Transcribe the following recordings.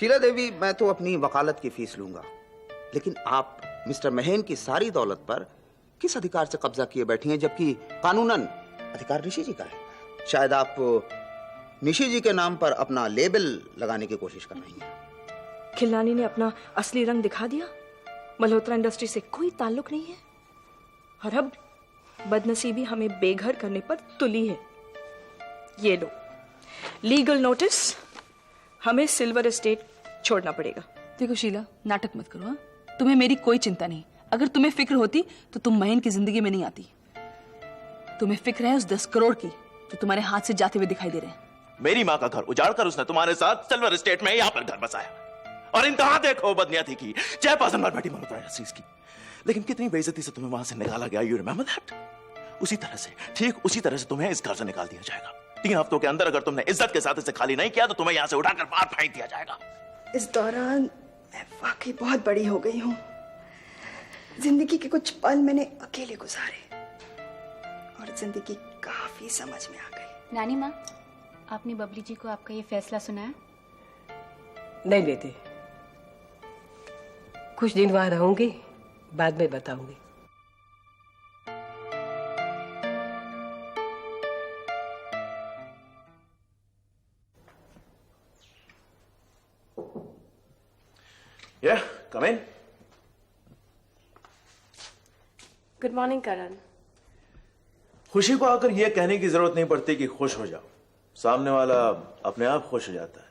शीला देवी, मैं तो अपनी वकालत की फीस लूंगा, लेकिन आप मिस्टर महेन की सारी दौलत पर किस अधिकार से कब्जा किए बैठी हैं, जबकि कानूनन अधिकार ऋषि जी का है। शायद आप निशी जी के नाम पर अपना लेबल लगाने की कोशिश कर रही हैं। खिलनानी ने अपना असली रंग दिखा दिया। मल्होत्रा इंडस्ट्री से कोई ताल्लुक नहीं है और अब बदनसीबी हमें बेघर करने पर तुली है। ये लो लीगल नोटिस, हमें सिल्वर एस्टेट छोड़ना पड़ेगा। देखो शीला, नाटक मत करो। हाँ, तुम्हें मेरी कोई चिंता नहीं। अगर तुम्हें फिक्र होती तो तुम महेन की जिंदगी में नहीं आती। तुम्हें फिक्र है उस 10 करोड़ की जो तुम्हारे हाथ से जाते हुए दिखाई दे रहे हैं। मेरी माँ का घर उजाड़कर उसने तुम्हारे साथ सिल्वर एस्टेट में यहाँ पर घर बसाया और इंतहा देखो बदनियती की, चेयरपर्सन पर बैठी मल्होत्रा इंडस्ट्रीज की। लेकिन कितनी बेइज्जती से तुम्हें वहां से निकाला गया, यू रिमेंबर दैट? उसी तरह से, ठीक उसी तरह से तुम्हें इस घर से निकाल दिया जाएगा। 3 हफ्तों के अंदर अगर तुमने इज्जत के साथ इसे खाली नहीं किया तो तुम्हें यहां से उठाकर बाहर फेंक दिया जाएगा। इस दौरान मैं वाकई बहुत बड़ी हो गई हूँ। जिंदगी के कुछ पल मैंने अकेले गुजारे और जिंदगी काफी समझ में आ गई। नानी माँ, आपने बबली जी को आपका ये फैसला सुनाया? नहीं बेटे, कुछ दिन वहां रहूंगी, बाद में बताऊंगी। Yeah, come in. Good morning Karan. खुशी को आकर यह कहने की जरूरत नहीं पड़ती कि खुश हो जाओ, सामने वाला अपने आप खुश हो जाता है।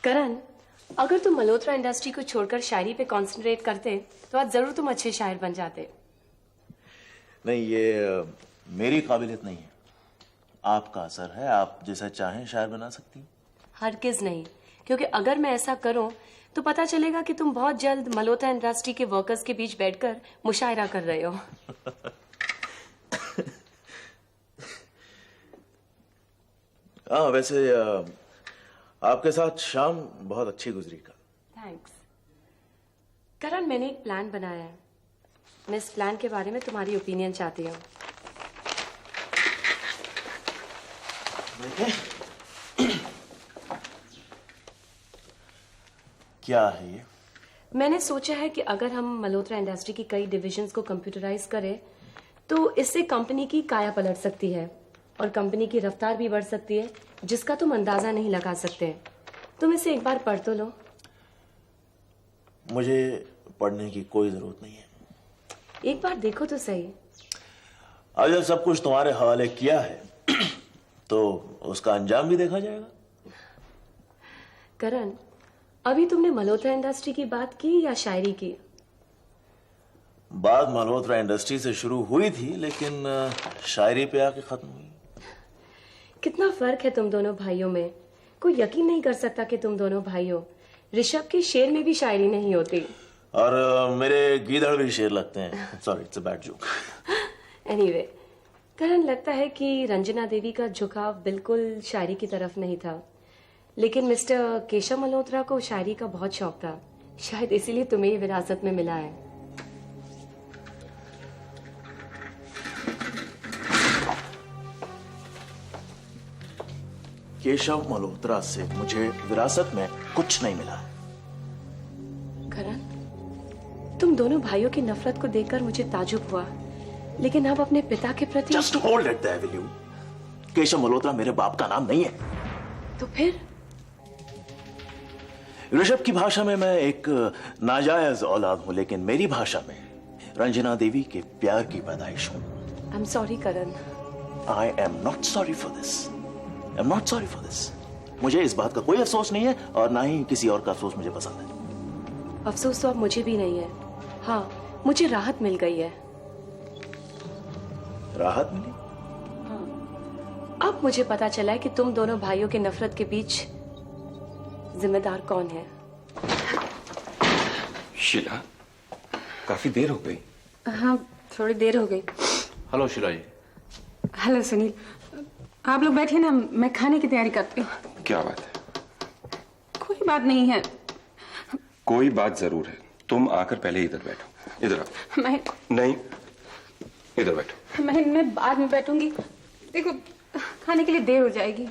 करण, अगर तुम मल्होत्रा इंडस्ट्री को छोड़कर शायरी पे कंसंट्रेट करते तो आज जरूर तुम अच्छे शायर बन जाते। नहीं, ये मेरी काबिलियत नहीं है, आपका असर है। आप जैसा चाहें शायर बना सकती हैं। हरगिज नहीं, क्योंकि अगर मैं ऐसा करूं तो पता चलेगा कि तुम बहुत जल्द मल्होत्रा इंडस्ट्री के वर्कर्स के बीच बैठकर मुशायरा कर रहे हो। हाँ, वैसे आपके साथ शाम बहुत अच्छी गुजरी का। थैंक्स। करण, मैंने एक प्लान बनाया है। मैं इस प्लान के बारे में तुम्हारी ओपिनियन चाहती हूँ। क्या है ये? मैंने सोचा है कि अगर हम मल्होत्रा इंडस्ट्री की कई डिविजन्स को कंप्यूटराइज करें तो इससे कंपनी की काया पलट सकती है और कंपनी की रफ्तार भी बढ़ सकती है, जिसका तुम अंदाजा नहीं लगा सकते। तुम इसे एक बार पढ़ तो लो। मुझे पढ़ने की कोई जरूरत नहीं है। एक बार देखो तो सही। अब जब सब कुछ तुम्हारे हवाले किया है तो उसका अंजाम भी देखा जाएगा। करण, अभी तुमने मल्होत्रा इंडस्ट्री की बात की या शायरी की? बात मल्होत्रा इंडस्ट्री से शुरू हुई थी, लेकिन शायरी पे आके खत्म हुई। कितना फर्क है तुम दोनों भाइयों में। कोई यकीन नहीं कर सकता कि तुम दोनों भाई हो। ऋषभ के शेर में भी शायरी नहीं होती और मेरे गीदड़ भी शेर लगते हैं। Sorry, it's a bad joke. Anyway, Karan, लगता है कि रंजना देवी का झुकाव बिल्कुल शायरी की तरफ नहीं था, लेकिन मिस्टर केशव मल्होत्रा को शायरी का बहुत शौक था। शायद इसीलिए तुम्हें ये विरासत में मिला है। केशव मल्होत्रा से मुझे विरासत में कुछ नहीं मिला है। करण, तुम दोनों भाइयों की नफरत को देखकर मुझे ताजुब हुआ, लेकिन अब अपने पिता के प्रति just hold it there, will you? Keshav Malhotra मेरे बाप का नाम नहीं है। तो फिर? ऋषभ की भाषा में मैं एक नाजायज औलाद हूं, लेकिन मेरी भाषा में रंजना देवी के प्यार की पैदाइश हूं। I am sorry Karan. I am not sorry for this. I am not sorry for this. मुझे इस बात का कोई अफसोस नहीं है और ना ही किसी और का अफसोस मुझे पसंद है। अफसोस तो अब मुझे भी नहीं है। हाँ, मुझे राहत मिल गई है। राहत मिली? हाँ, अब मुझे पता चला है कि तुम दोनों भाइयों के नफरत के बीच जिम्मेदार कौन है। शीला, काफी देर हो गई। हाँ, थोड़ी देर हो गई। हेलो शीला जी। हेलो सुनील, आप लोग बैठिए ना, मैं खाने की तैयारी करती हूँ। क्या बात है? कोई बात नहीं है। कोई बात जरूर है। तुम आकर पहले इधर बैठो। इधर आओ। मैं नहीं, इधर बैठो। मैं बाद में बैठूंगी। देखो, खाने के लिए देर हो जाएगी।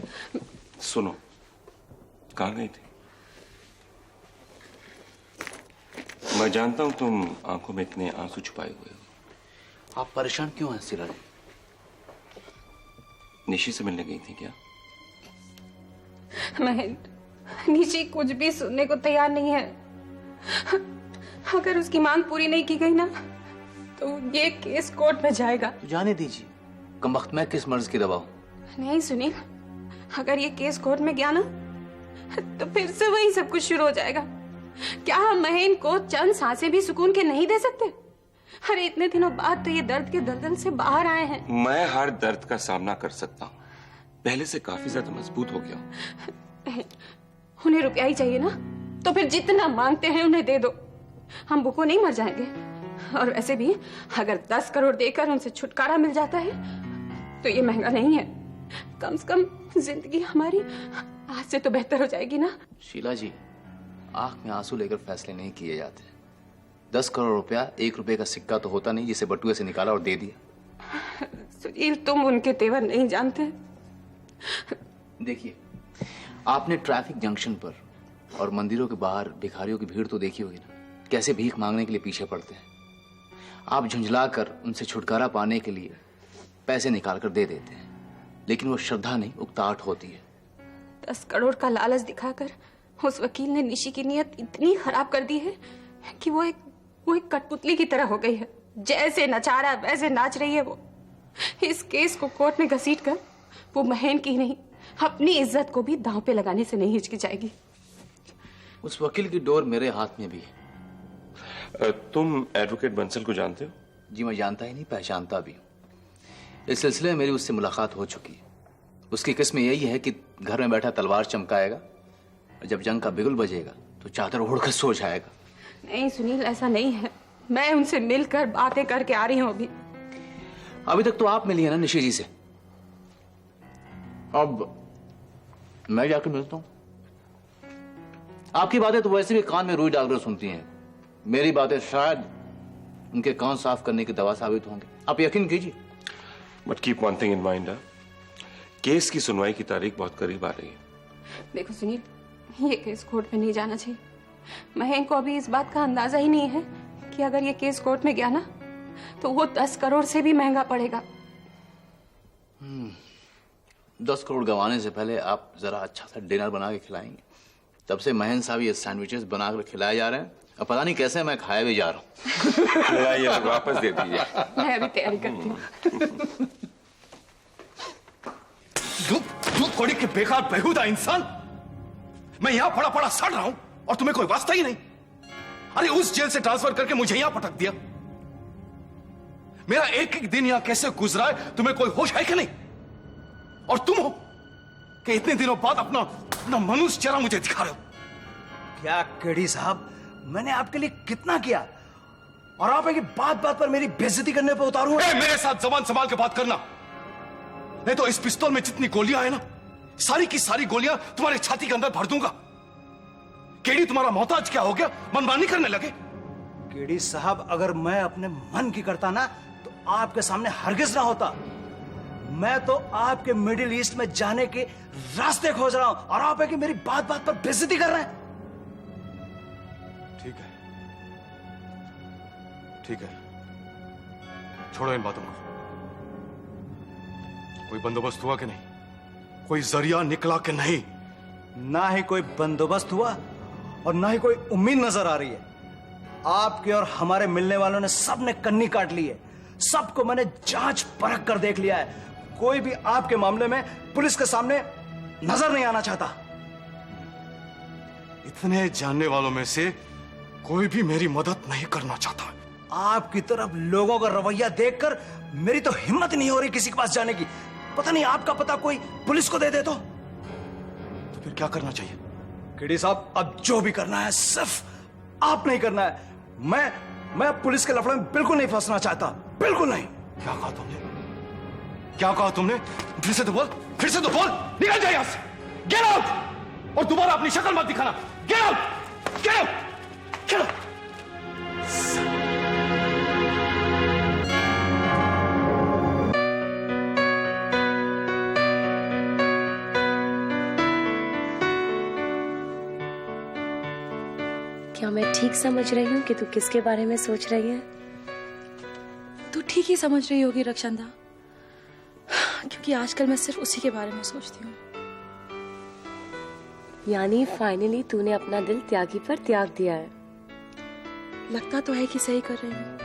सुनो, कहाँ गई थी? मैं जानता हूं तुम आंखों में इतने आंसू छुपाए हुए हो। आप परेशान क्यों हैं सिरा? निशी से मिलने गई थी क्या? महेंद्र, निशी कुछ भी सुनने को तैयार नहीं है। अगर उसकी मांग पूरी नहीं की गई ना तो ये केस कोर्ट में जाएगा। तो जाने दीजिए, कमबख्त मैं किस मर्ज की दवा हूं? नहीं सुनील, अगर ये केस कोर्ट में गया ना तो फिर से वही सब कुछ शुरू हो जाएगा। क्या हम महेंद्र को चंद सांसें भी सुकून के नहीं दे सकते? अरे इतने दिनों बाद तो ये दर्द के दलदल से बाहर आए हैं। मैं हर दर्द का सामना कर सकता हूँ, पहले से काफी ज्यादा मजबूत हो गया हूँ। उन्हें रुपया ही चाहिए ना, तो फिर जितना मांगते हैं उन्हें दे दो, हम भूखों नहीं मर जाएंगे। और वैसे भी अगर 10 करोड़ देकर उनसे छुटकारा मिल जाता है तो ये महंगा नहीं है। कम से कम जिंदगी हमारी आज से तो बेहतर हो जाएगी ना। शीला जी, आंख में आंसू लेकर फैसले नहीं किए जाते। 10 करोड़ रुपया 1 रुपए का सिक्का तो होता नहीं जिसे बटुए से निकाला और दे दिया। सुनील, तुम उनके तेवर नहीं जानते। देखिए, आपने ट्रैफिक जंक्शन पर और मंदिरों के बाहर भिखारियों की भीड़ तो देखी होगी ना, कैसे भीख मांगने के लिए पीछे पड़ते हैं। आप झुंझला कर उनसे छुटकारा पाने के लिए पैसे निकाल कर दे देते हैं, लेकिन वो श्रद्धा नहीं उकताहट होती है। 10 करोड़ का लालच दिखाकर उस वकील ने निशी की नीयत इतनी खराब कर दी है कि वो एक कठपुतली की तरह हो गई है। जैसे नचा रहा वैसे नाच रही है वो। इस केस को कोर्ट में घसीट कर वो महेंद्र की नहीं, अपनी इज्जत को भी दांव पे लगाने से नहीं हिचकिचाएगी। उस वकील की डोर मेरे हाथ में भी है। तुम एडवोकेट बंसल को जानते हो? जी, मैं जानता ही नहीं, पहचानता भी हूँ। इस सिलसिले में मेरी उससे मुलाकात हो चुकी है। उसकी किस्म यही है कि घर में बैठा तलवार चमकाएगा और जब जंग का बिगुल बजेगा तो चादर ओढ़कर सो जाएगा। नहीं सुनील, ऐसा नहीं है। मैं उनसे मिलकर बातें करके आ रही हूँ अभी तक तो आप मिली है ना निशी जी से, अब मैं जाकर मिलता हूं। आपकी बातें तो वैसे भी कान में रुई डालकर सुनती हैं, मेरी बातें शायद उनके कान साफ करने की दवा साबित होंगे। आप यकीन कीजिए। But keep one thing in mind, case की सुनवाई की तारीख बहुत करीब आ रही है। देखो सुनील, ये केस कोर्ट में नहीं जाना चाहिए। महेंद्र को अभी इस बात का अंदाजा ही नहीं है कि अगर ये केस कोर्ट में गया ना तो वो 10 करोड़ से भी महंगा पड़ेगा। 10 करोड़ गंवाने से पहले आप जरा अच्छा सा डिनर बना के खिलाएंगे। तब से महेंद्र साहब ये सैंडविचेस बनाकर खिलाए जा रहे हैं और पता नहीं कैसे मैं खाए भी जा रहा हूँ। लाइए, वापस दे दीजिए। मैं अभी तैयारी करती हूँ। कौड़ी के बेकार बेहुदा इंसान, मैं यहां पड़ा पड़ा सड़ रहा हूं और तुम्हें कोई वास्ता ही नहीं। अरे उस जेल से ट्रांसफर करके मुझे यहां पटक दिया। मेरा एक एक दिन यहां कैसे गुजरा है तुम्हें कोई होश है कि नहीं? और तुम हो कि इतने दिनों बाद अपना मनुष्य चेहरा मुझे दिखा रहे हो। क्या केडी साहब, मैंने आपके लिए कितना किया और आप एक बात बात पर मेरी बेइज्जती करने पर उतारू? मेरे साथ जबान संभाल के बात करना, नहीं तो इस पिस्तौल में जितनी गोलियां है ना, सारी की सारी गोलियां तुम्हारे छाती के अंदर भर दूंगा। केडी तुम्हारा मोहताज क्या हो गया, मनमानी करने लगे? केडी साहब, अगर मैं अपने मन की करता ना तो आपके सामने हरगिज ना होता। मैं तो आपके मिडिल ईस्ट में जाने के रास्ते खोज रहा हूं और आप है कि मेरी बात बात पर बेइज्जती कर रहे हैं। ठीक है, ठीक है, छोड़ो इन बातों को। कोई बंदोबस्त हुआ कि नहीं? कोई जरिया निकला कि नहीं? ना ही कोई बंदोबस्त हुआ और ना ही कोई उम्मीद नजर आ रही है। आपके और हमारे मिलने वालों ने सबने कन्नी काट ली है। सबको मैंने जांच परख कर देख लिया है। कोई भी आपके मामले में पुलिस के सामने नजर नहीं आना चाहता। इतने जानने वालों में से कोई भी मेरी मदद नहीं करना चाहता। आपकी तरफ लोगों का रवैया देखकर मेरी तो हिम्मत नहीं हो रही किसी के पास जाने की। पता नहीं आपका पता कोई पुलिस को दे दे तो फिर क्या करना चाहिए? केडी साहब, अब जो भी करना है सिर्फ आप नहीं करना है। मैं पुलिस के लफड़े में बिल्कुल नहीं फंसना चाहता, बिल्कुल नहीं। क्या कहा तुमने? क्या कहा तुमने? फिर से तो बोल, फिर से तो बोल। निकल जाए यहां से, गेट आउट, और दोबारा अपनी शक्ल मत दिखाना। Get out, get out, get out. क्या मैं ठीक समझ रही हूँ कि तू किसके बारे में सोच रही है? तू ठीक ही समझ रही होगी रक्षांदा, क्योंकि आजकल मैं सिर्फ उसी के बारे में सोचती हूँ। यानी फाइनली तूने अपना दिल त्यागी पर त्याग दिया है। लगता तो है कि सही कर रही हूँ।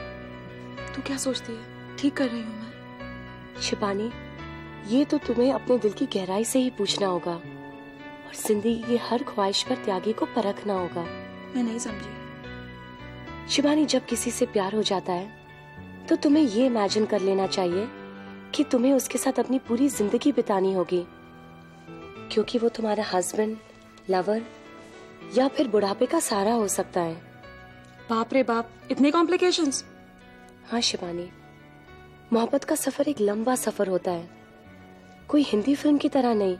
तू क्या सोचती है, ठीक कर रही हूँ मैं? शिबानी, ये तो तुम्हें अपने दिल की गहराई से ही पूछना होगा और जिंदगी की हर ख्वाहिश पर त्यागी को परखना होगा। मैं नहीं समझी। शिबानी, जब किसी से प्यार हो जाता है तो तुम्हें ये इमेजिन कर लेना चाहिए कि तुम्हें उसके साथ अपनी पूरी जिंदगी बितानी होगी, क्योंकि वो तुम्हारा हस्बैंड, लवर या फिर बुढ़ापे का सहारा हो सकता है। बाप रे बाप, इतने कॉम्प्लिकेशंस? हाँ शिबानी, मोहब्बत का सफर एक लंबा सफर होता है, कोई हिंदी फिल्म की तरह नहीं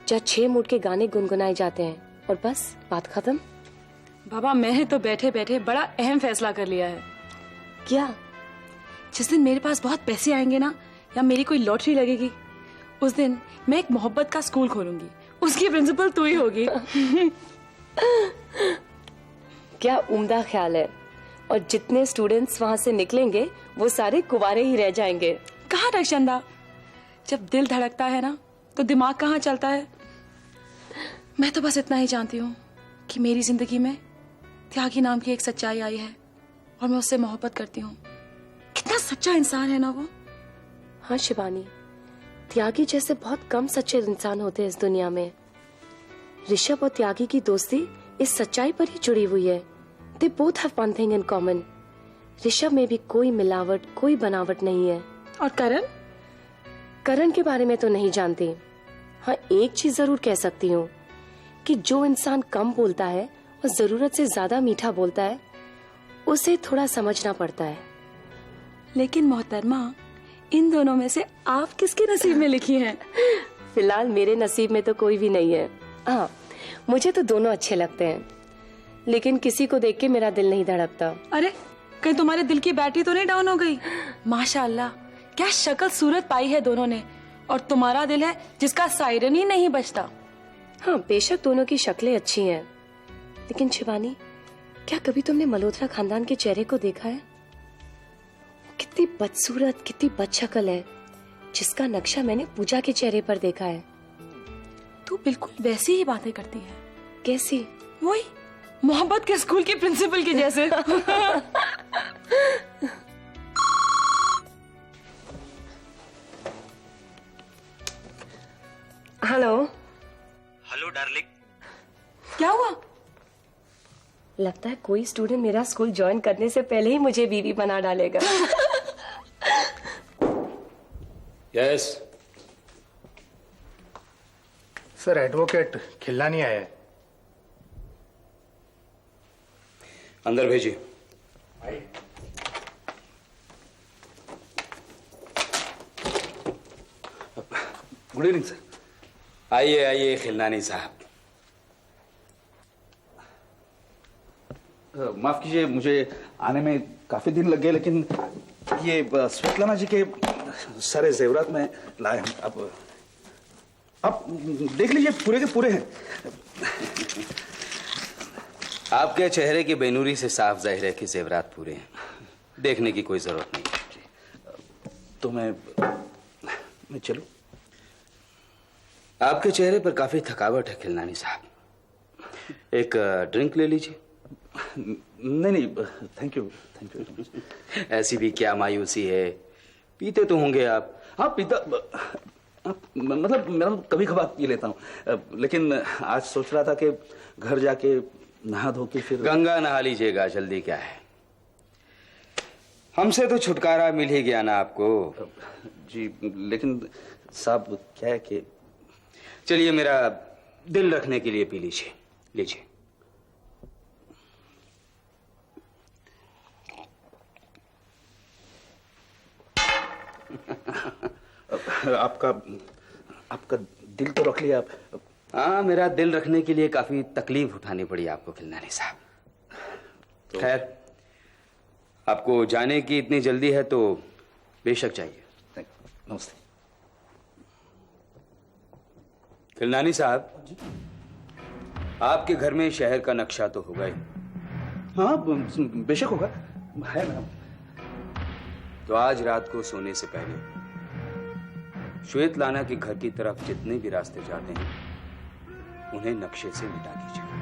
जहाँ 6 मूड के गाने गुनगुनाए जाते हैं और बस बात खत्म। बाबा, मैंने तो बैठे बैठे बड़ा अहम फैसला कर लिया है। क्या? जिस दिन मेरे पास बहुत पैसे आएंगे ना, या मेरी कोई लॉटरी लगेगी, उस दिन मैं एक मोहब्बत का स्कूल खोलूंगी। उसकी प्रिंसिपल तू ही होगी। क्या उम्दा ख्याल है। और जितने स्टूडेंट्स वहां से निकलेंगे वो सारे कुंवारे ही रह जाएंगे। कहाँ रक्षांदा, जब दिल धड़कता है ना तो दिमाग कहाँ चलता है। मैं तो बस इतना ही जानती हूँ कि मेरी जिंदगी में त्यागी नाम की एक सच्चाई आई है और मैं उससे मोहब्बत करती हूँ। कितना सच्चा इंसान है ना वो। हाँ शिबानी, त्यागी जैसे बहुत कम सच्चे इंसान होते हैं इस दुनिया में। ऋषभ और त्यागी की दोस्ती इस सच्चाई पर ही जुड़ी हुई है। They both have one thing in common. Rishabh में भी कोई मिलावट, कोई बनावट नहीं है। और करण? करण के बारे में तो नहीं जानती। हाँ, एक चीज जरूर कह सकती हूँ कि जो इंसान कम बोलता है और जरूरत से ज्यादा मीठा बोलता है, उसे थोड़ा समझना पड़ता है। लेकिन मोहतरमा, इन दोनों में से आप किसके नसीब में लिखी हैं? फिलहाल मेरे नसीब में तो कोई भी नहीं है। हाँ, मुझे तो दोनों अच्छे लगते हैं, लेकिन किसी को देख के मेरा दिल नहीं धड़कता। अरे, कहीं तुम्हारे दिल की बैटरी तो नहीं डाउन हो गई? माशाल्लाह, क्या शक्ल सूरत पाई है दोनों ने। और तुम्हारा दिल है जिसका सायरन ही नहीं बजता। हाँ, बेशक दोनों की शक्लें अच्छी हैं, लेकिन शिवानी, क्या कभी तुमने मल्होत्रा खानदान के चेहरे को देखा है? कितनी बदसूरत, कितनी बदशक्ल है, जिसका नक्शा मैंने पूजा के चेहरे पर देखा है। तू बिल्कुल वैसी ही बातें करती है। कैसी? वही मोहब्बत के स्कूल के प्रिंसिपल के जैसे। हेलो। Hello darling. क्या हुआ? लगता है कोई स्टूडेंट मेरा स्कूल ज्वाइन करने से पहले ही मुझे बीवी बना डालेगा। यस सर, एडवोकेट खिल्लानी आया है। अंदर भेजिए। Good evening sir. आइए आइए खिलनानी साहब। माफ कीजिए, मुझे आने में काफी दिन लग गए, लेकिन ये स्वेतलाना जी के सारे जेवरात में लाए हूं। अब देख लीजिए, पूरे के पूरे हैं। आपके चेहरे की बेनूरी से साफ जाहिर है कि जेवरात पूरे हैं, देखने की कोई जरूरत नहीं। तो मैं चलूं? आपके चेहरे पर काफी थकावट है खिलनानी साहब, एक ड्रिंक ले लीजिए। नहीं, थैंक यू वेरी मच। ऐसी भी क्या मायूसी है, पीते तो होंगे आप। हाँ, पीता मतलब मैं कभी कभार पी लेता हूँ, लेकिन आज सोच रहा था कि घर जाके नहा धो के फिर गंगा नहा लीजिएगा, जल्दी क्या है। हमसे तो छुटकारा मिल ही गया ना आपको। जी, लेकिन साहब क्या है कि चलिए, मेरा दिल रखने के लिए पी लीजिए, लीजिए। आपका दिल तो रख लिया आप। हाँ, मेरा दिल रखने के लिए काफी तकलीफ उठानी पड़ी आपको खिलनानी साहब। खैर, आपको जाने की इतनी जल्दी है तो बेशक जाइए। नमस्ते। खिलनानी साहब, आपके घर में शहर का नक्शा तो होगा ही, हाँ बेशक होगा, है मैडम। तो आज रात को सोने से पहले श्वेत लाना के घर की तरफ जितने भी रास्ते जाते हैं उन्हें नक्शे से मिटा दीजिएगा।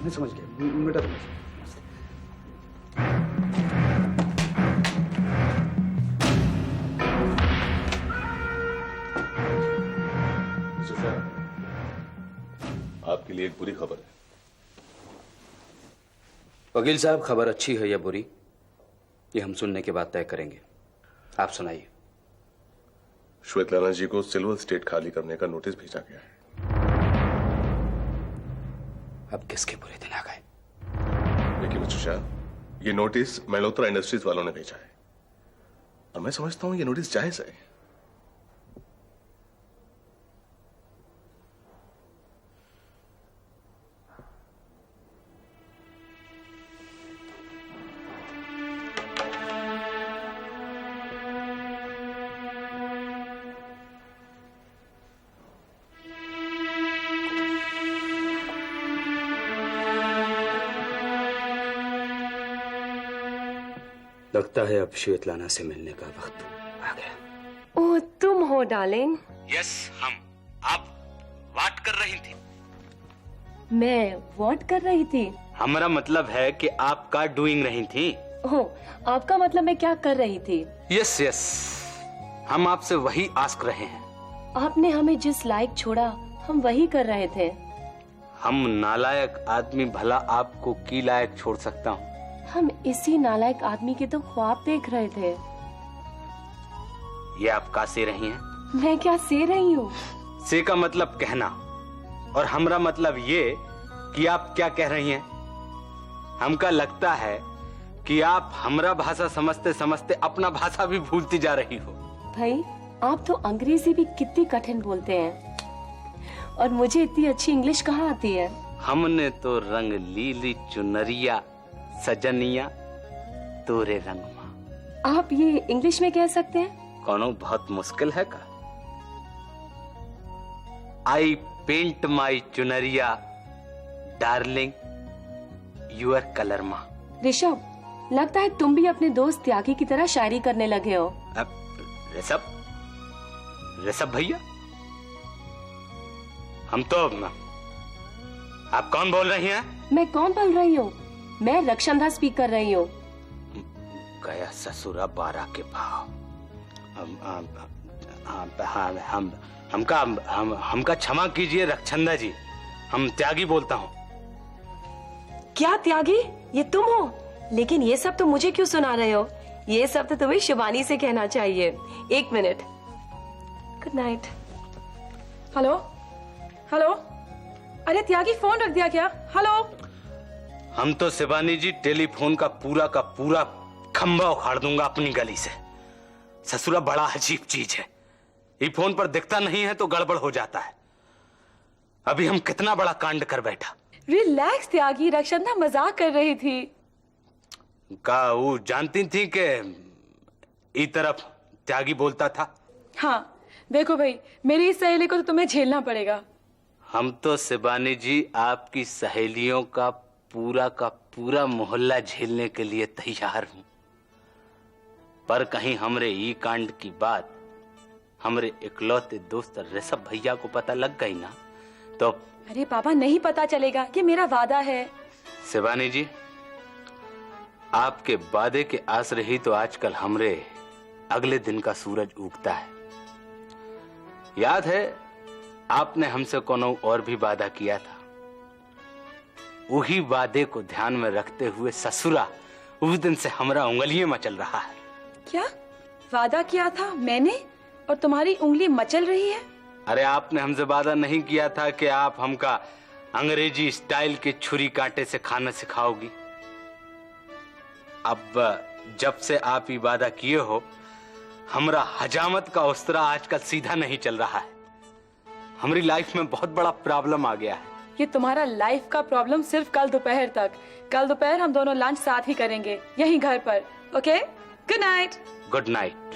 मैं समझ गया, मिटा दूंगा। आपके लिए एक बुरी खबर है। वकील साहब, खबर अच्छी है या बुरी ये हम सुनने के बाद तय करेंगे। आप सुनाइए। श्वेतलाना जी को सिल्वर स्टेट खाली करने का नोटिस भेजा गया है। अब किसके बुरे दिन आ गए? देखिए मिस्टर शाह, ये नोटिस मल्होत्रा इंडस्ट्रीज वालों ने भेजा है और मैं समझता हूं ये नोटिस जायज है। लगता है अब श्वेतलाना से मिलने का वक्त आ गया। ओह, तुम हो डार्लिंग? यस, हम। आप व्हाट कर रही थी? मैं व्हाट कर रही थी? हमारा मतलब है कि आप का डूइंग रही थी। ओह, आपका मतलब मैं क्या कर रही थी? यस यस, हम आपसे वही आस्क रहे हैं। आपने हमें जिस लायक छोड़ा हम वही कर रहे थे। हम नालायक आदमी भला आपको की लायक छोड़ सकता हूँ? हम इसी नालायक आदमी के तो ख्वाब देख रहे थे। ये आप का से रही हैं? मैं क्या से रही हूँ? से का मतलब कहना और हमरा मतलब ये कि आप क्या कह रही हैं। हमका लगता है कि आप हमरा भाषा समझते समझते अपना भाषा भी भूलती जा रही हो। भाई, आप तो अंग्रेजी भी कितनी कठिन बोलते हैं और मुझे इतनी अच्छी इंग्लिश कहाँ आती है? हमने तो रंग लीली चुनरिया सजनिया तोरे रंग मां। आप ये इंग्लिश में कह सकते हैं? कौनो बहुत मुश्किल है का? आई पेंट माई चुनरिया डार्लिंग यूर कलर मां। ऋषभ, लगता है तुम भी अपने दोस्त त्यागी की तरह शायरी करने लगे हो। ऋषभ भैया, हम तो आप कौन बोल रही हैं? मैं कौन बोल रही हूँ? मैं रक्षांधा स्पीक कर रही हूँ। गया ससुरा 12 के भाव। हमका क्षमा कीजिए रक्षांधा जी, हम त्यागी बोलता हूँ। क्या त्यागी? ये तुम हो? लेकिन ये सब तो मुझे क्यों सुना रहे हो? ये सब तो तुम्हें शिवानी से कहना चाहिए। एक minute. Good night. Hello hello, अरे त्यागी फोन रख दिया क्या? हेलो। हम तो शिवानी जी टेलीफोन का पूरा खंबा उखाड़ दूंगा अपनी गली से। ससुरा बड़ा अजीब चीज है, ये फोन पर दिखता नहीं है तो गड़बड़ हो जाता है। अभी हम कितना बड़ा कांड कर बैठा। रिलैक्स त्यागी, रक्षांधा मजाक कर रही थी। का वो जानती थी कि इस तरफ त्यागी बोलता था? हाँ देखो भाई, मेरी इस सहेली को तो तुम्हें झेलना पड़ेगा। हम तो शिवानी जी आपकी सहेलियों का पूरा मोहल्ला झेलने के लिए तैयार हूं, पर कहीं हमरे ई कांड की बात हमरे इकलौते दोस्त ऋषभ भैया को पता लग गई ना तो। अरे पापा, नहीं पता चलेगा, ये मेरा वादा है। शिवानी जी, आपके वादे के आसरे ही तो आजकल हमरे अगले दिन का सूरज उगता है। याद है आपने हमसे कोनो और भी वादा किया था, वही वादे को ध्यान में रखते हुए ससुरा उस दिन से हमरा उंगलियां मचल रहा है। क्या वादा किया था मैंने और तुम्हारी उंगली मचल रही है? अरे आपने हमसे वादा नहीं किया था कि आप हमका अंग्रेजी स्टाइल के छुरी कांटे से खाना सिखाओगी? अब जब से आप ये वादा किए हो, हमरा हजामत का उस्तरा आजकल सीधा नहीं चल रहा है। हमारी लाइफ में बहुत बड़ा प्रॉब्लम आ गया है। ये तुम्हारा लाइफ का प्रॉब्लम सिर्फ कल दोपहर तक। कल दोपहर हम दोनों लंच साथ ही करेंगे, यहीं घर पर। Okay, good night. Good night.